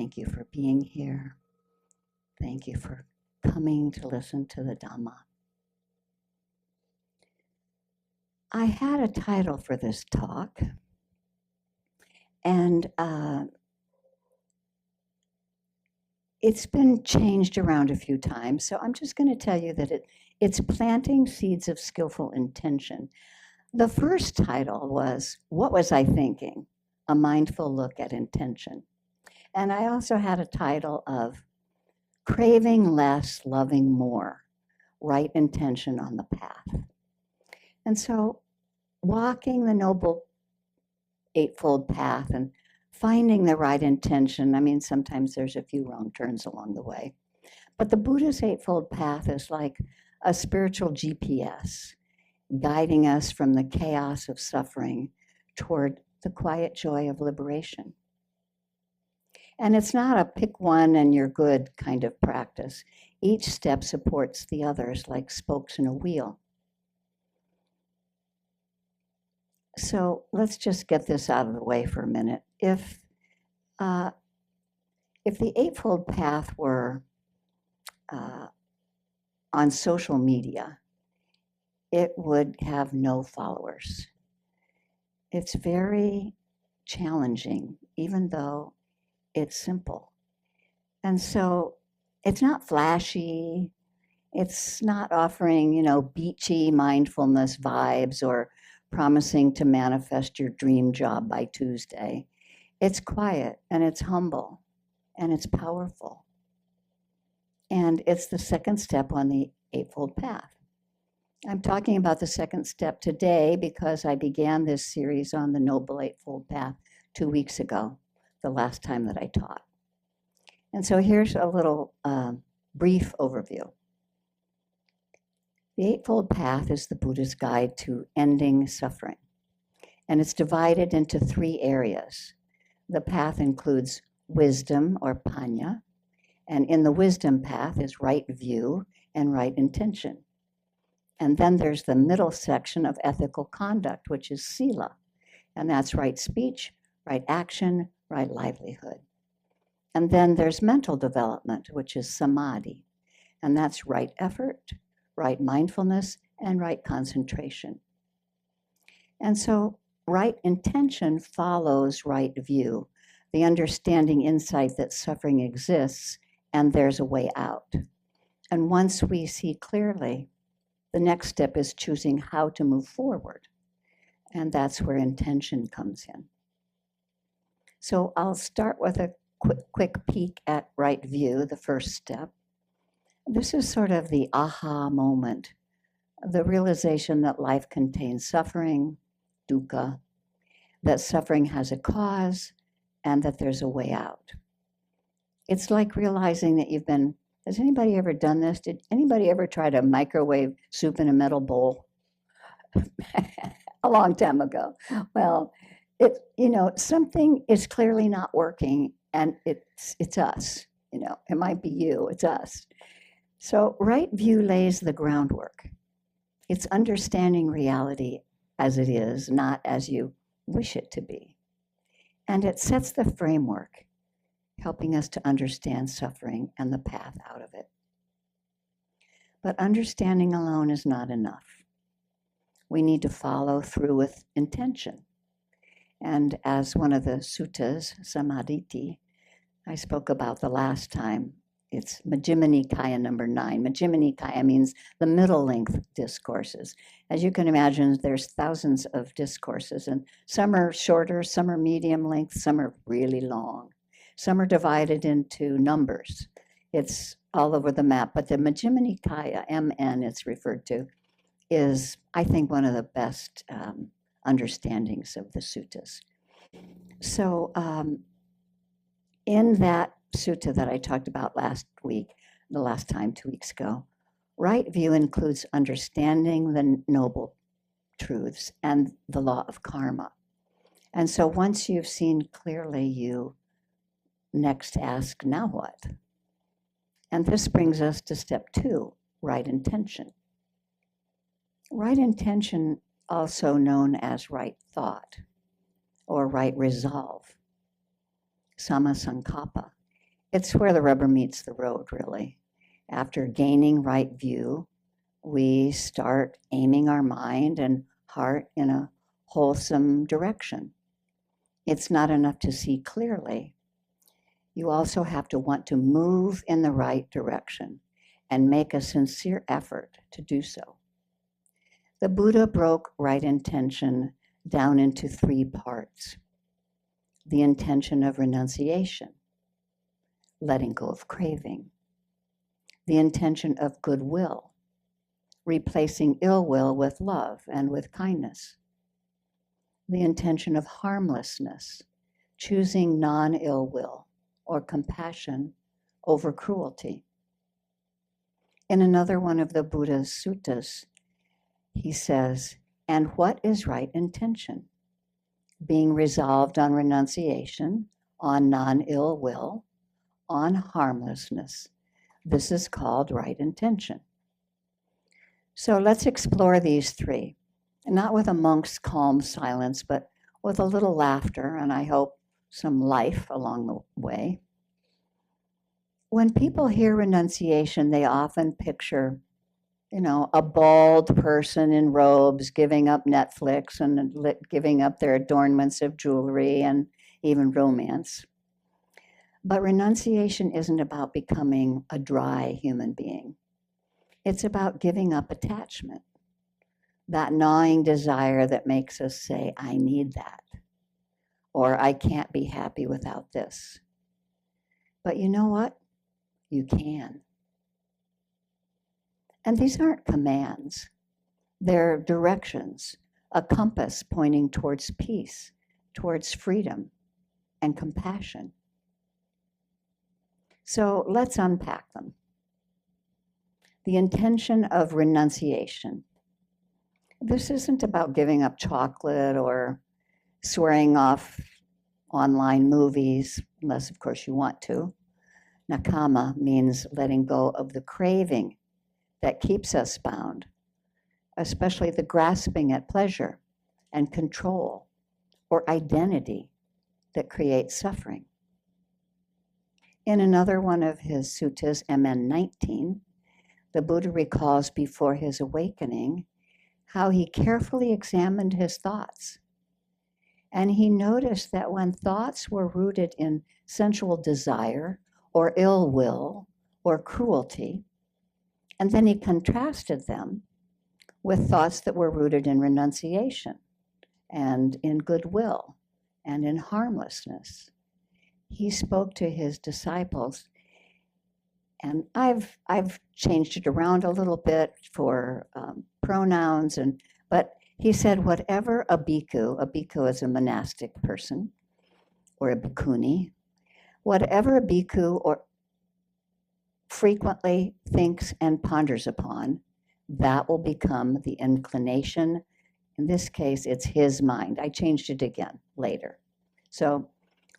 thank you for being here. Thank you for coming to listen to the Dhamma. I had a title for this talk, and it's been changed around a few times, so I'm just going to tell you that it's Planting Seeds of Skillful Intention. The first title was, What Was I Thinking? A Mindful Look at Intention. And I also had a title of Craving Less, Loving More, Right Intention on the Path. And so walking the Noble Eightfold Path and finding the right intention, I mean, sometimes there's a few wrong turns along the way. But the Buddha's Eightfold Path is like a spiritual GPS, guiding us from the chaos of suffering toward the quiet joy of liberation. And it's not a pick one and you're good kind of practice. Each step supports the others like spokes in a wheel. So let's just get this out of the way for a minute. If the Eightfold Path were on social media, it would have no followers. It's very challenging, even though it's simple. And so it's not flashy. It's not offering, beachy mindfulness vibes or promising to manifest your dream job by Tuesday. It's quiet and it's humble and it's powerful. And it's the second step on the Eightfold Path. I'm talking about the second step today because I began this series on the Noble Eightfold Path 2 weeks ago, the last time that I taught. And so here's a little brief overview. The Eightfold Path is the Buddha's guide to ending suffering, and it's divided into 3 areas. The path includes wisdom or panya, and in the wisdom path is right view and right intention. And then there's the middle section of ethical conduct, which is sila, and that's right speech, right action, right livelihood. And then there's mental development, which is samadhi, and that's right effort, right mindfulness, and right concentration. And so right intention follows right view, the understanding insight that suffering exists and there's a way out. And once we see clearly, the next step is choosing how to move forward. And that's where intention comes in. So I'll start with a quick peek at right view, the first step. This is sort of the aha moment, the realization that life contains suffering, dukkha, that suffering has a cause, and that there's a way out. It's like realizing that has anybody ever done this? Did anybody ever try to microwave soup in a metal bowl? A long time ago. Well, something is clearly not working, and it's us. It might be you, it's us. So right view lays the groundwork. It's understanding reality as it is, not as you wish it to be. And it sets the framework, helping us to understand suffering and the path out of it. But understanding alone is not enough. We need to follow through with intention. And as one of the suttas, Samaditi, I spoke about the last time, it's Majjhima Nikaya number 9. Majjhima Nikaya means the middle length discourses. As you can imagine, there's thousands of discourses, and some are shorter, some are medium length, some are really long. Some are divided into numbers. It's all over the map, but the Majjhima Nikaya, MN it's referred to, is, I think, one of the best understandings of the suttas. So in that sutta that I talked about last week, the last time, 2 weeks ago, right view includes understanding the noble truths and the law of karma. And so once you've seen clearly, you next ask, now what? And this brings us to step 2, right intention. Right intention, also known as right thought or right resolve, Sammā Sankappa, It's where the rubber meets the road, really. After gaining right view, we start aiming our mind and heart in a wholesome direction. It's not enough to see clearly. You also have to want to move in the right direction and make a sincere effort to do so. The Buddha broke right intention down into 3 parts. The intention of renunciation, letting go of craving. The intention of goodwill, replacing ill will with love and with kindness. The intention of harmlessness, choosing non-ill will or compassion over cruelty. In another one of the Buddha's suttas, he says, and what is right intention? Being resolved on renunciation, on non-ill will, on harmlessness. This is called right intention. So let's explore these 3, not with a monk's calm silence, but with a little laughter, and I hope some life along the way. When people hear renunciation, they often picture, a bald person in robes giving up Netflix and giving up their adornments of jewelry and even romance. But renunciation isn't about becoming a dry human being. It's about giving up attachment, that gnawing desire that makes us say, I need that, or I can't be happy without this. But you know what? You can. And these aren't commands. They're directions, a compass pointing towards peace, towards freedom and compassion. So let's unpack them. The intention of renunciation. This isn't about giving up chocolate or swearing off online movies, unless of course you want to. Nakama means letting go of the craving that keeps us bound, especially the grasping at pleasure and control or identity that creates suffering. In another one of his suttas, MN 19, the Buddha recalls before his awakening how he carefully examined his thoughts. And he noticed that when thoughts were rooted in sensual desire or ill will or cruelty, and then he contrasted them with thoughts that were rooted in renunciation and in goodwill and in harmlessness. He spoke to his disciples, and I've changed it around a little bit for pronouns, but he said whatever a bhikkhu is a monastic person, or a bhikkhuni, whatever a bhikkhu or frequently thinks and ponders upon, that will become the inclination. In this case, it's his mind. I changed it again later. So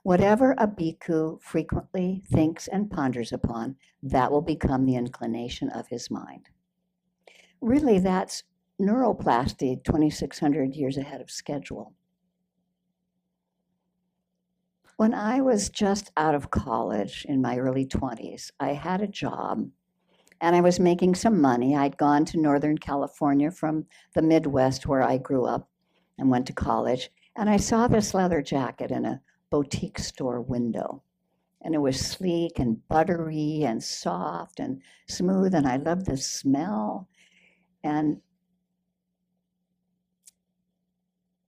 whatever a bhikkhu frequently thinks and ponders upon, that will become the inclination of his mind. Really, that's neuroplasty 2,600 years ahead of schedule. When I was just out of college in my early 20s, I had a job and I was making some money. I'd gone to Northern California from the Midwest where I grew up and went to college. And I saw this leather jacket in a boutique store window. And it was sleek and buttery and soft and smooth. And I loved the smell. And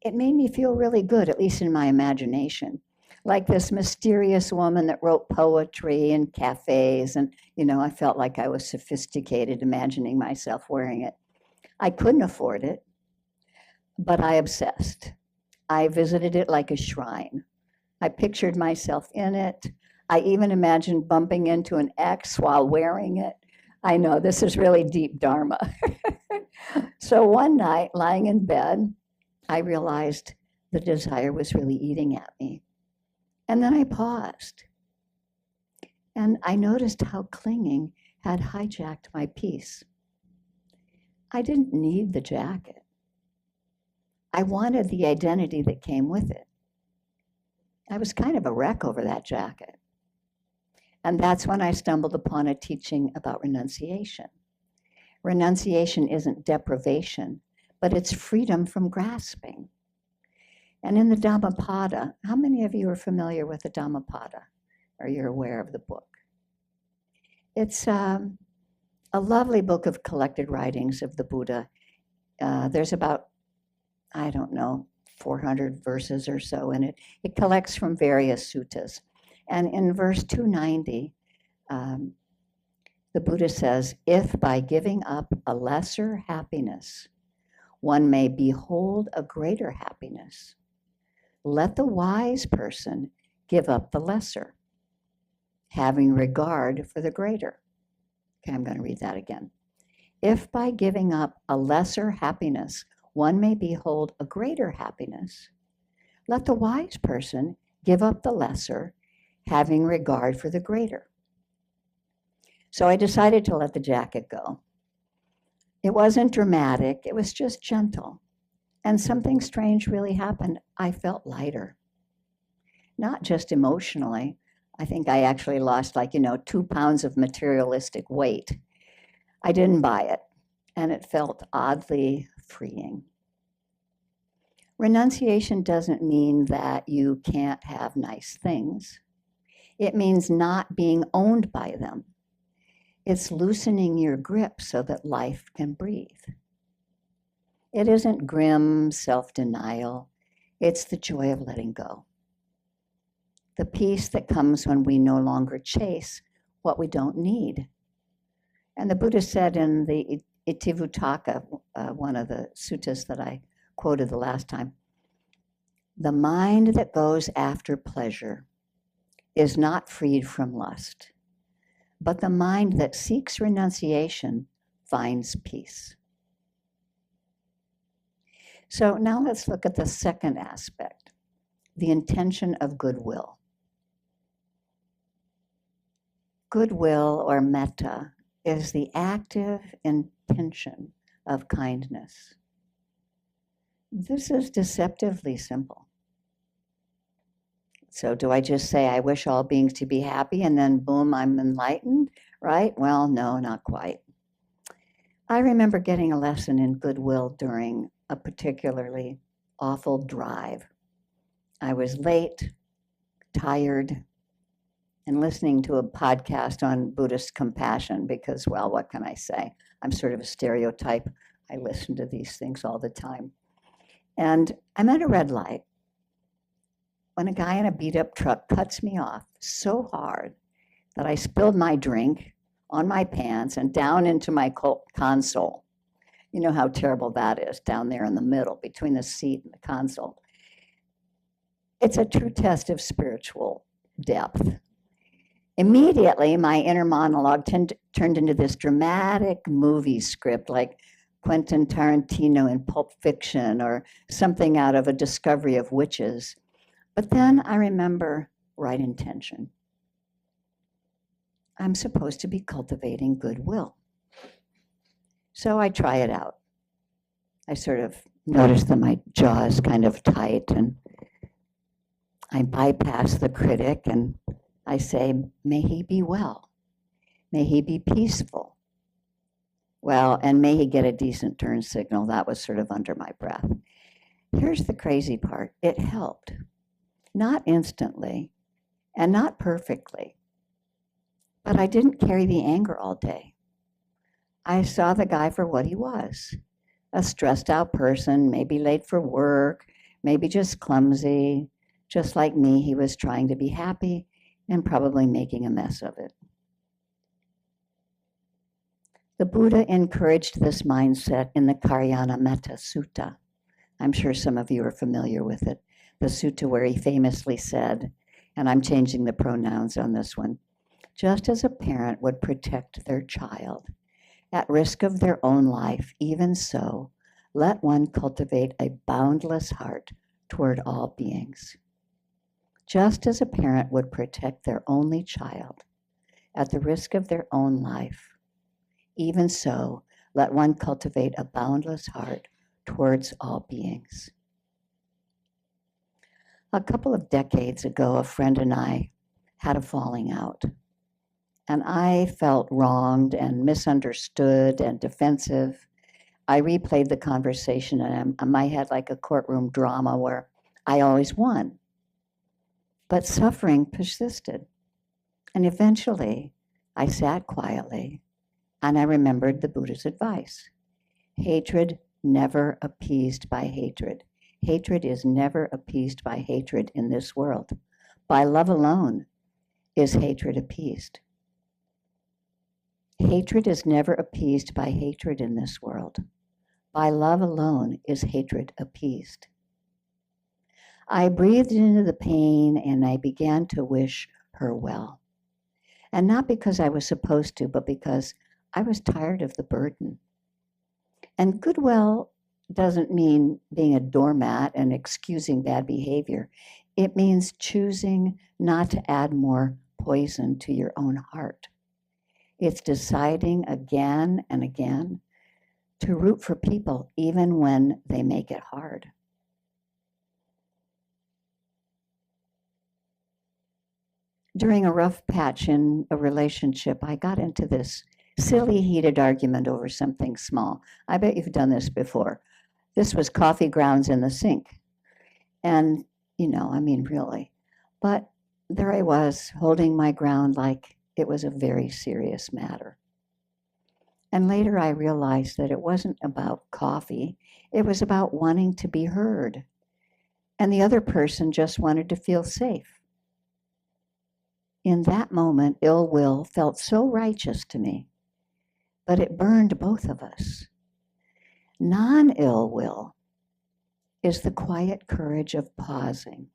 it made me feel really good, at least in my imagination. Like this mysterious woman that wrote poetry in cafes. And, I felt like I was sophisticated, imagining myself wearing it. I couldn't afford it, but I obsessed. I visited it like a shrine. I pictured myself in it. I even imagined bumping into an ex while wearing it. I know, this is really deep Dharma. So one night, lying in bed, I realized the desire was really eating at me. And then I paused. And I noticed how clinging had hijacked my peace. I didn't need the jacket. I wanted the identity that came with it. I was kind of a wreck over that jacket. And that's when I stumbled upon a teaching about renunciation. Renunciation isn't deprivation, but it's freedom from grasping. And in the Dhammapada, how many of you are familiar with the Dhammapada, or you're aware of the book? It's a lovely book of collected writings of the Buddha. There's about, I don't know, 400 verses or so in it. It collects from various suttas. And in verse 290, the Buddha says, if by giving up a lesser happiness, one may behold a greater happiness, let the wise person give up the lesser, having regard for the greater. Okay, I'm going to read that again. If by giving up a lesser happiness, one may behold a greater happiness, let the wise person give up the lesser, having regard for the greater. So I decided to let the jacket go. It wasn't dramatic, it was just gentle. And something strange really happened. I felt lighter. Not just emotionally. I think I actually lost 2 pounds of materialistic weight. I didn't buy it, and it felt oddly freeing. Renunciation doesn't mean that you can't have nice things. It means not being owned by them. It's loosening your grip so that life can breathe. It isn't grim self-denial. It's the joy of letting go. The peace that comes when we no longer chase what we don't need. And the Buddha said in the Itivuttaka, one of the suttas that I quoted the last time, the mind that goes after pleasure is not freed from lust, but the mind that seeks renunciation finds peace. So now let's look at the second aspect, the intention of goodwill. Goodwill, or metta, is the active intention of kindness. This is deceptively simple. So do I just say, I wish all beings to be happy, and then boom, I'm enlightened, right? Well, no, not quite. I remember getting a lesson in goodwill during a particularly awful drive. I was late, tired, and listening to a podcast on Buddhist compassion because, well, what can I say? I'm sort of a stereotype. I listen to these things all the time. And I'm at a red light when a guy in a beat-up truck cuts me off so hard that I spilled my drink on my pants and down into my console. You know how terrible that is, down there in the middle, between the seat and the console. It's a true test of spiritual depth. Immediately, my inner monologue turned into this dramatic movie script like Quentin Tarantino in Pulp Fiction or something out of A Discovery of Witches. But then I remember right intention. I'm supposed to be cultivating goodwill. So I try it out. I sort of notice that my jaw is kind of tight, and I bypass the critic and I say, may he be well. May he be peaceful. Well, and may he get a decent turn signal. That was sort of under my breath. Here's the crazy part. It helped. Not instantly and not perfectly. But I didn't carry the anger all day. I saw the guy for what he was. A stressed out person, maybe late for work, maybe just clumsy. Just like me, he was trying to be happy and probably making a mess of it. The Buddha encouraged this mindset in the Karyana Metta Sutta. I'm sure some of you are familiar with it. The sutta where he famously said, and I'm changing the pronouns on this one, just as a parent would protect their child at risk of their own life, even so, let one cultivate a boundless heart toward all beings. Just as a parent would protect their only child at the risk of their own life, even so, let one cultivate a boundless heart towards all beings. A couple of decades ago, a friend and I had a falling out. and I felt wronged and misunderstood and defensive. I replayed the conversation and in my head like a courtroom drama where I always won. But suffering persisted. And eventually, I sat quietly and I remembered the Buddha's advice. Hatred never appeased by hatred. Hatred is never appeased by hatred in this world. By love alone is hatred appeased. Hatred is never appeased by hatred in this world. By love alone is hatred appeased. I breathed into the pain and I began to wish her well. And not because I was supposed to, but because I was tired of the burden. And goodwill doesn't mean being a doormat and excusing bad behavior. It means choosing not to add more poison to your own heart. It's deciding again and again to root for people even when they make it hard. During a rough patch in a relationship, I got into this silly, heated argument over something small. I bet you've done this before. This was coffee grounds in the sink. And, really. But there I was, holding my ground like it was a very serious matter. And later I realized that it wasn't about coffee. It was about wanting to be heard. And the other person just wanted to feel safe. In that moment, ill will felt so righteous to me, but it burned both of us. Non-ill will is the quiet courage of pausing,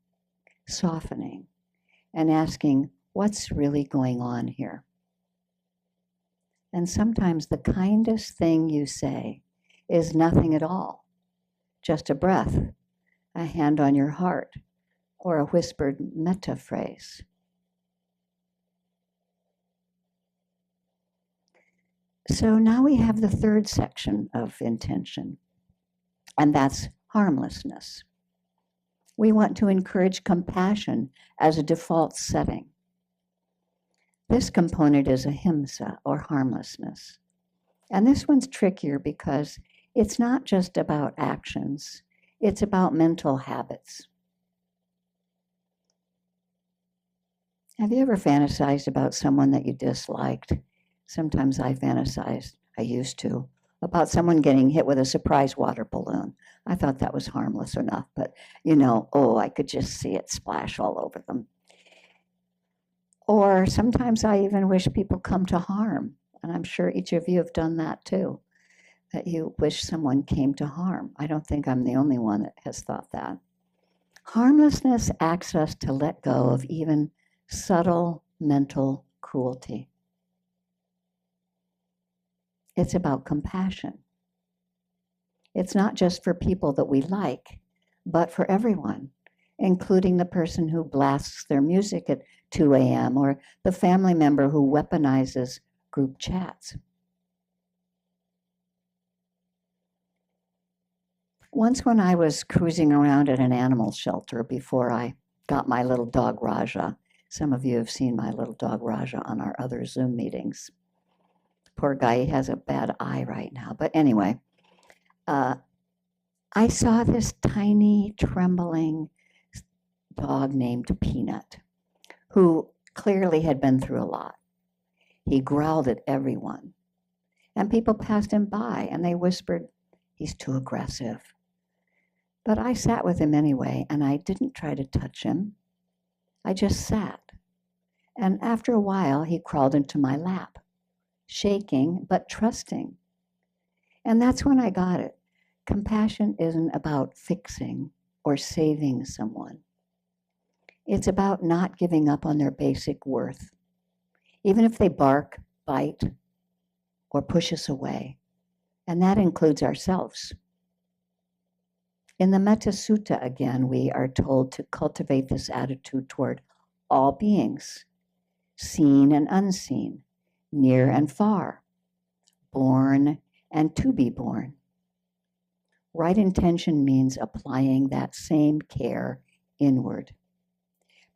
softening, and asking, what's really going on here? And sometimes the kindest thing you say is nothing at all, just a breath, a hand on your heart, or a whispered metta phrase. So now we have the third section of intention, and that's harmlessness. We want to encourage compassion as a default setting. This component is ahimsa, or harmlessness. And this one's trickier because it's not just about actions, it's about mental habits. Have you ever fantasized about someone that you disliked? Sometimes I used to, about someone getting hit with a surprise water balloon. I thought that was harmless enough, but I could just see it splash all over them. Or sometimes I even wish people come to harm, and I'm sure each of you have done that too, that you wish someone came to harm. I don't think I'm the only one that has thought that. Harmlessness asks us to let go of even subtle mental cruelty. It's about compassion. It's not just for people that we like, but for everyone, including the person who blasts their music at 2 a.m. or the family member who weaponizes group chats. Once when I was cruising around at an animal shelter before I got my little dog Raja, some of you have seen my little dog Raja on our other Zoom meetings. Poor guy, he has a bad eye right now. But anyway, I saw this tiny, trembling dog named Peanut, who clearly had been through a lot. He growled at everyone. And people passed him by, and they whispered, he's too aggressive. But I sat with him anyway, and I didn't try to touch him. I just sat. And after a while, he crawled into my lap, shaking but trusting. And that's when I got it. Compassion isn't about fixing or saving someone. It's about not giving up on their basic worth, even if they bark, bite, or push us away. And that includes ourselves. In the Metta Sutta, again, we are told to cultivate this attitude toward all beings, seen and unseen, near and far, born and to be born. Right intention means applying that same care inward.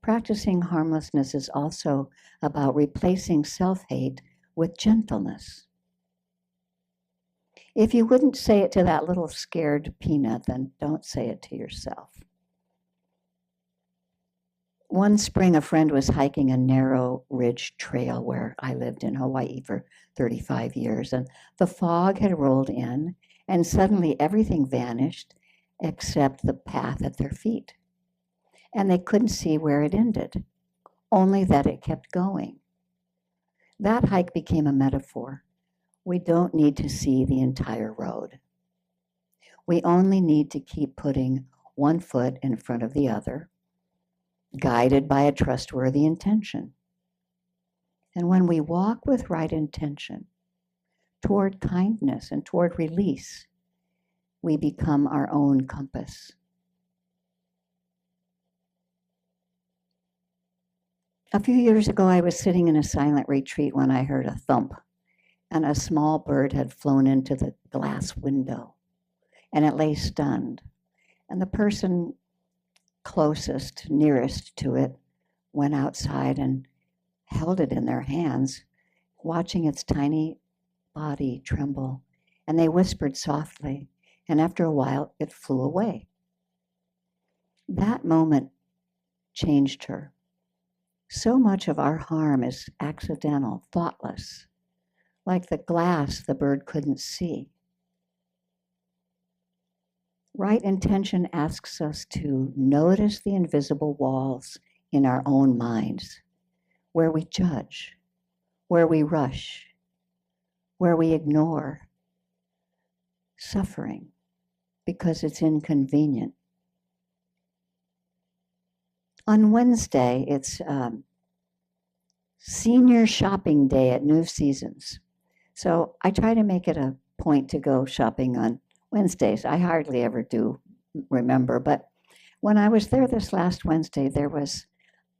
Practicing harmlessness is also about replacing self-hate with gentleness. If you wouldn't say it to that little scared peanut, then don't say it to yourself. One spring, a friend was hiking a narrow ridge trail where I lived in Hawaii for 35 years, and the fog had rolled in, and suddenly everything vanished except the path at their feet. And they couldn't see where it ended, only that it kept going. That hike became a metaphor. We don't need to see the entire road. We only need to keep putting one foot in front of the other, guided by a trustworthy intention. And when we walk with right intention toward kindness and toward release, we become our own compass. A few years ago, I was sitting in a silent retreat when I heard a thump, and a small bird had flown into the glass window, and it lay stunned. And the person closest, nearest to it, went outside and held it in their hands, watching its tiny body tremble. And they whispered softly, and after a while, it flew away. That moment changed her. So much of our harm is accidental, thoughtless, like the glass the bird couldn't see. Right intention asks us to notice the invisible walls in our own minds, where we judge, where we rush, where we ignore suffering because it's inconvenient. On Wednesday, it's senior shopping day at New Seasons. So I try to make it a point to go shopping on Wednesdays. I hardly ever do remember, but when I was there this last Wednesday, there was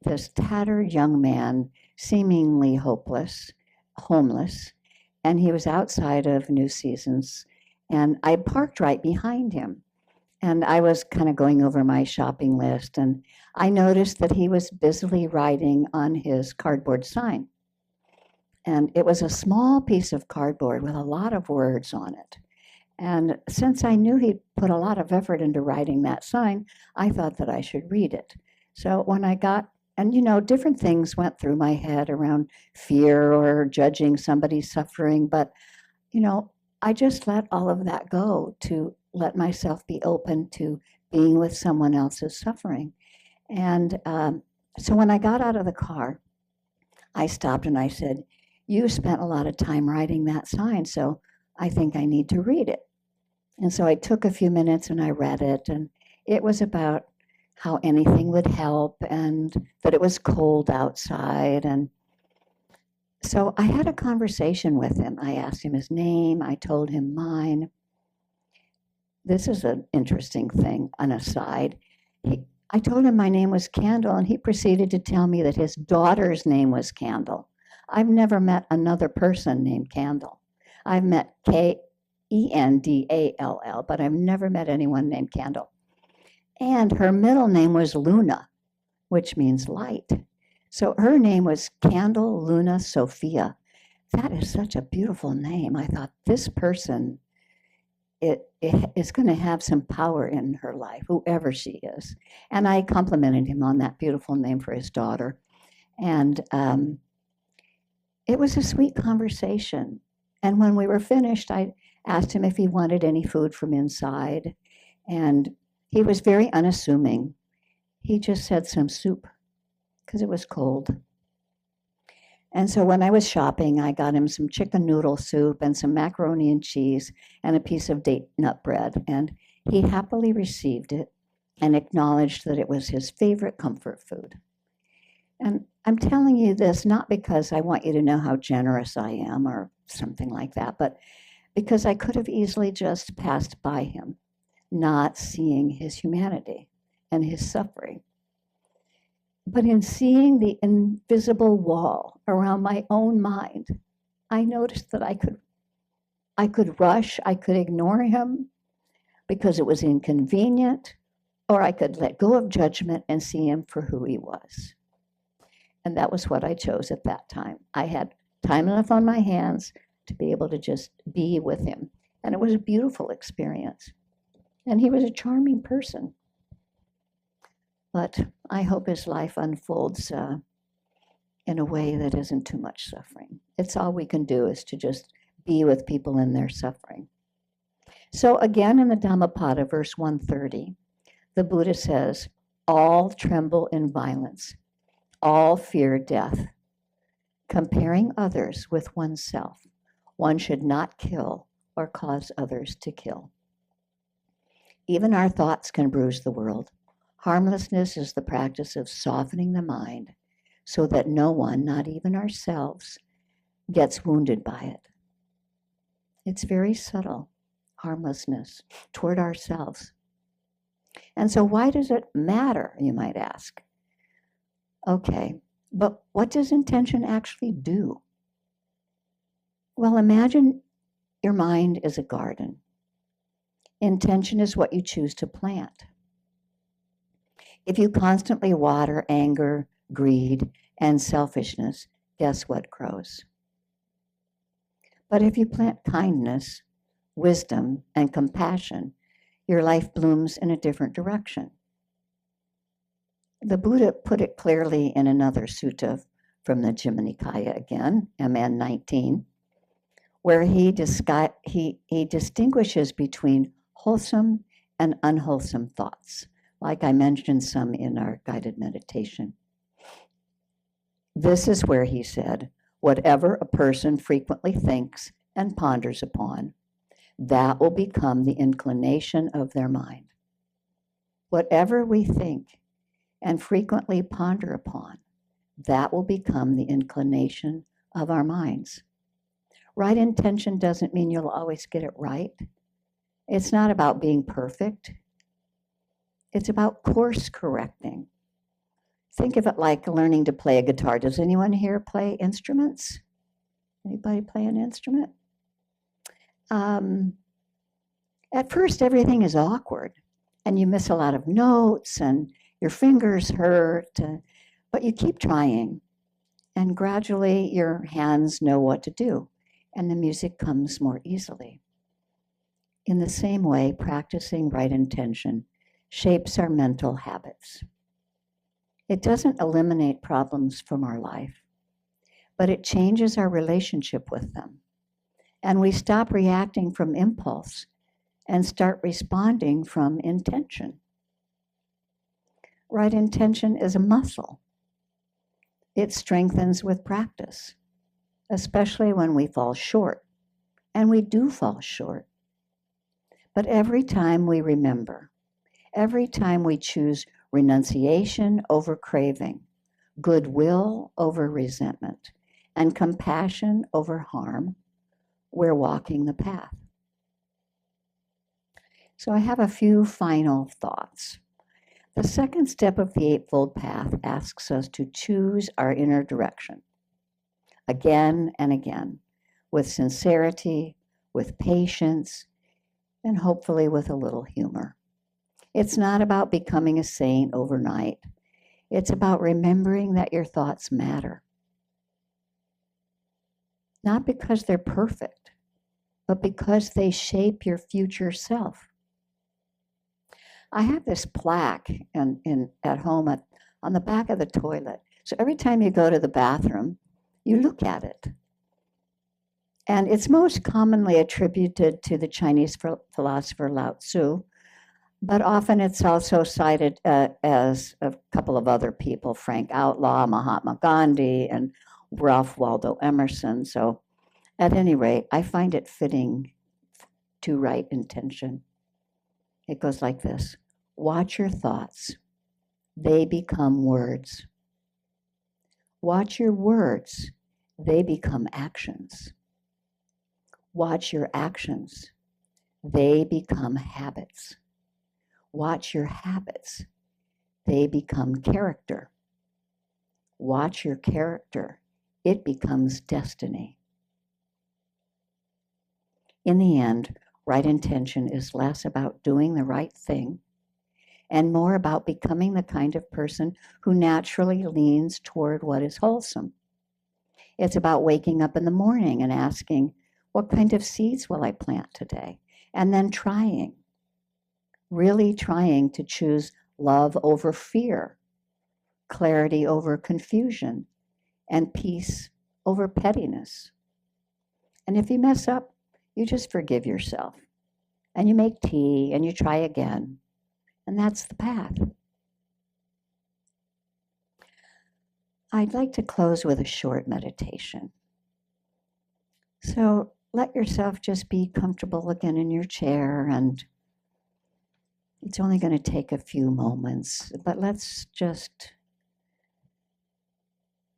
this tattered young man, seemingly homeless, and he was outside of New Seasons, and I parked right behind him. And I was kind of going over my shopping list, and I noticed that he was busily writing on his cardboard sign. And it was a small piece of cardboard with a lot of words on it. And since I knew he'd put a lot of effort into writing that sign, I thought that I should read it. So when I got, and different things went through my head around fear or judging somebody's suffering, but I just let all of that go to let myself be open to being with someone else's suffering. And so when I got out of the car, I stopped and I said, "You spent a lot of time writing that sign, so I think I need to read it." And so I took a few minutes and I read it, and it was about how anything would help and that it was cold outside. And so I had a conversation with him. I asked him his name, I told him mine. This is an interesting thing, an aside. I told him my name was Candle, and he proceeded to tell me that his daughter's name was Candle. I've never met another person named Candle. I've met Kendall, but I've never met anyone named Candle. And her middle name was Luna, which means light. So her name was Candle Luna Sophia. That is such a beautiful name. I thought, this person, it is going to have some power in her life, whoever she is. And I complimented him on that beautiful name for his daughter. And it was a sweet conversation. And when we were finished, I asked him if he wanted any food from inside. And he was very unassuming. He just said some soup because it was cold. And so when I was shopping, I got him some chicken noodle soup and some macaroni and cheese and a piece of date nut bread. And he happily received it and acknowledged that it was his favorite comfort food. And I'm telling you this not because I want you to know how generous I am or something like that, but because I could have easily just passed by him, not seeing his humanity and his suffering. But in seeing the invisible wall around my own mind, I noticed that I could rush, I could ignore him because it was inconvenient, or I could let go of judgment and see him for who he was. And that was what I chose at that time. I had time enough on my hands to be able to just be with him. And it was a beautiful experience. And he was a charming person. But I hope his life unfolds in a way that isn't too much suffering. It's all we can do is to just be with people in their suffering. So again, in the Dhammapada, verse 130, the Buddha says, all tremble in violence, all fear death. Comparing others with oneself, one should not kill or cause others to kill. Even our thoughts can bruise the world. Harmlessness is the practice of softening the mind so that no one, not even ourselves, gets wounded by it. It's very subtle, harmlessness toward ourselves. And so why does it matter, you might ask? Okay, but what does intention actually do? Well, imagine your mind is a garden. Intention is what you choose to plant. If you constantly water anger, greed, and selfishness, guess what grows? But if you plant kindness, wisdom, and compassion, your life blooms in a different direction. The Buddha put it clearly in another sutta from the Jimma Nikaya again, MN 19, where he distinguishes between wholesome and unwholesome thoughts, like I mentioned some in our guided meditation. This is where he said, whatever a person frequently thinks and ponders upon, that will become the inclination of their mind. Whatever we think and frequently ponder upon, that will become the inclination of our minds. Right intention doesn't mean you'll always get it right. It's not about being perfect. It's about course correcting. Think of it like learning to play a guitar. Does anyone here play instruments? Anybody play an instrument? At first, everything is awkward, and you miss a lot of notes, and your fingers hurt, but you keep trying, and gradually your hands know what to do, and the music comes more easily. In the same way, practicing right intention shapes our mental habits. It doesn't eliminate problems from our life, but it changes our relationship with them. And we stop reacting from impulse and start responding from intention. Right intention is a muscle. It strengthens with practice, especially when we fall short, and we do fall short. But every time we remember, every time we choose renunciation over craving, goodwill over resentment, and compassion over harm, we're walking the path. So I have a few final thoughts. The second step of the Eightfold Path asks us to choose our inner direction again and again, with sincerity, with patience, and hopefully with a little humor. It's not about becoming a saint overnight. It's about remembering that your thoughts matter. Not because they're perfect, but because they shape your future self. I have this plaque at home on the back of the toilet. So every time you go to the bathroom, you look at it. And it's most commonly attributed to the Chinese philosopher Lao Tzu, but often it's also cited as a couple of other people, Frank Outlaw, Mahatma Gandhi, and Ralph Waldo Emerson. So at any rate, I find it fitting to right intention. It goes like this: watch your thoughts. They become words. Watch your words. They become actions. Watch your actions. They become habits. Watch your habits. They become character. Watch your character. It becomes destiny. In the end, right intention is less about doing the right thing and more about becoming the kind of person who naturally leans toward what is wholesome. It's about waking up in the morning and asking, what kind of seeds will I plant today? And then trying, really trying to choose love over fear, clarity over confusion, and peace over pettiness. And if you mess up, you just forgive yourself. And you make tea and you try again. And that's the path. I'd like to close with a short meditation. So let yourself just be comfortable again in your chair, and it's only going to take a few moments, but let's just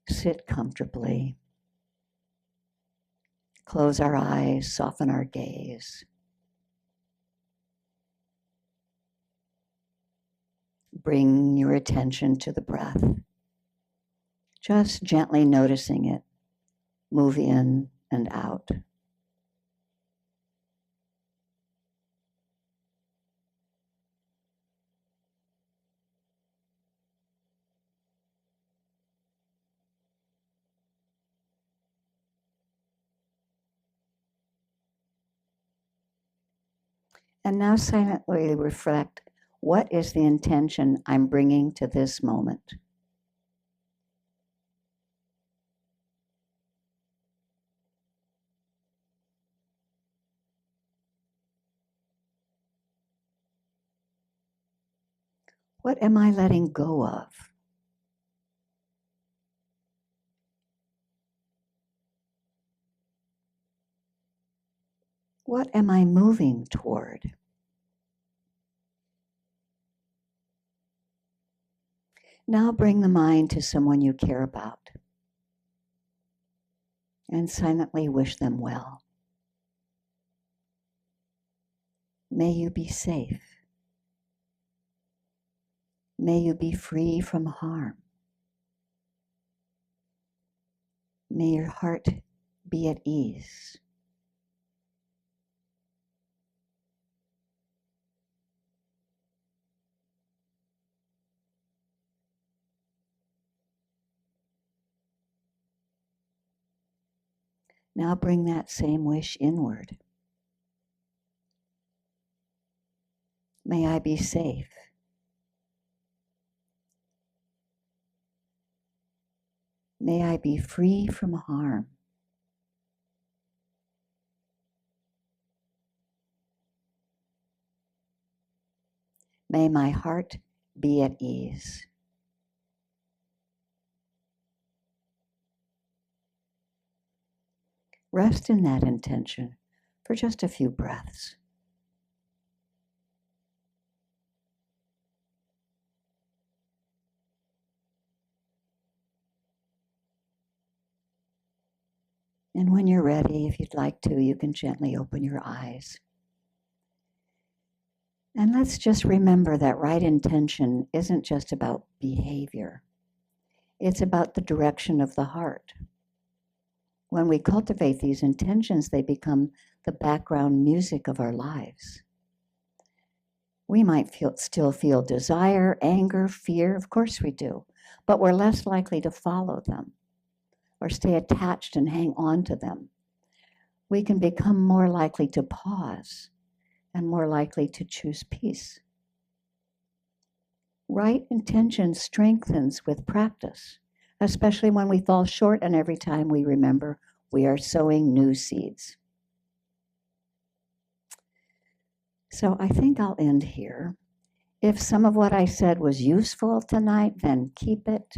sit comfortably. Close our eyes, soften our gaze. Bring your attention to the breath. Just gently noticing it move in and out. And now silently reflect, what is the intention I'm bringing to this moment? What am I letting go of? What am I moving toward? Now bring the mind to someone you care about and silently wish them well. May you be safe. May you be free from harm. May your heart be at ease. Now bring that same wish inward. May I be safe. May I be free from harm. May my heart be at ease. Rest in that intention for just a few breaths. And when you're ready, if you'd like to, you can gently open your eyes. And let's just remember that right intention isn't just about behavior. It's about the direction of the heart. When we cultivate these intentions, they become the background music of our lives. We might still feel desire, anger, fear, of course we do, but we're less likely to follow them or stay attached and hang on to them. We can become more likely to pause and more likely to choose peace. Right intention strengthens with practice, especially when we fall short and every time we remember we are sowing new seeds. So I think I'll end here. If some of what I said was useful tonight, then keep it.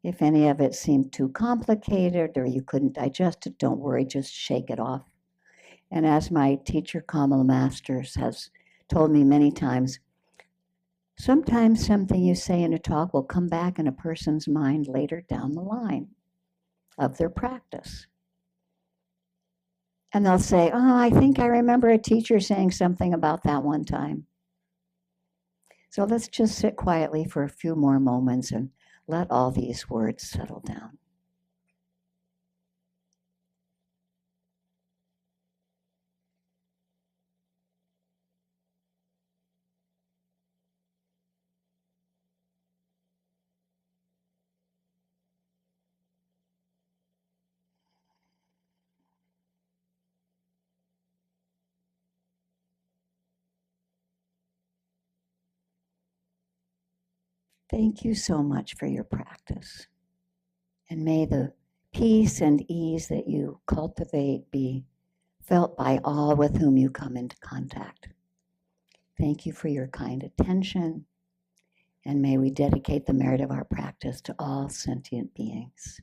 If any of it seemed too complicated or you couldn't digest it, don't worry, just shake it off. And as my teacher, Kamala Masters, has told me many times, sometimes something you say in a talk will come back in a person's mind later down the line of their practice. And they'll say, oh, I think I remember a teacher saying something about that one time. So let's just sit quietly for a few more moments and let all these words settle down. Thank you so much for your practice. And may the peace and ease that you cultivate be felt by all with whom you come into contact. Thank you for your kind attention, and may we dedicate the merit of our practice to all sentient beings.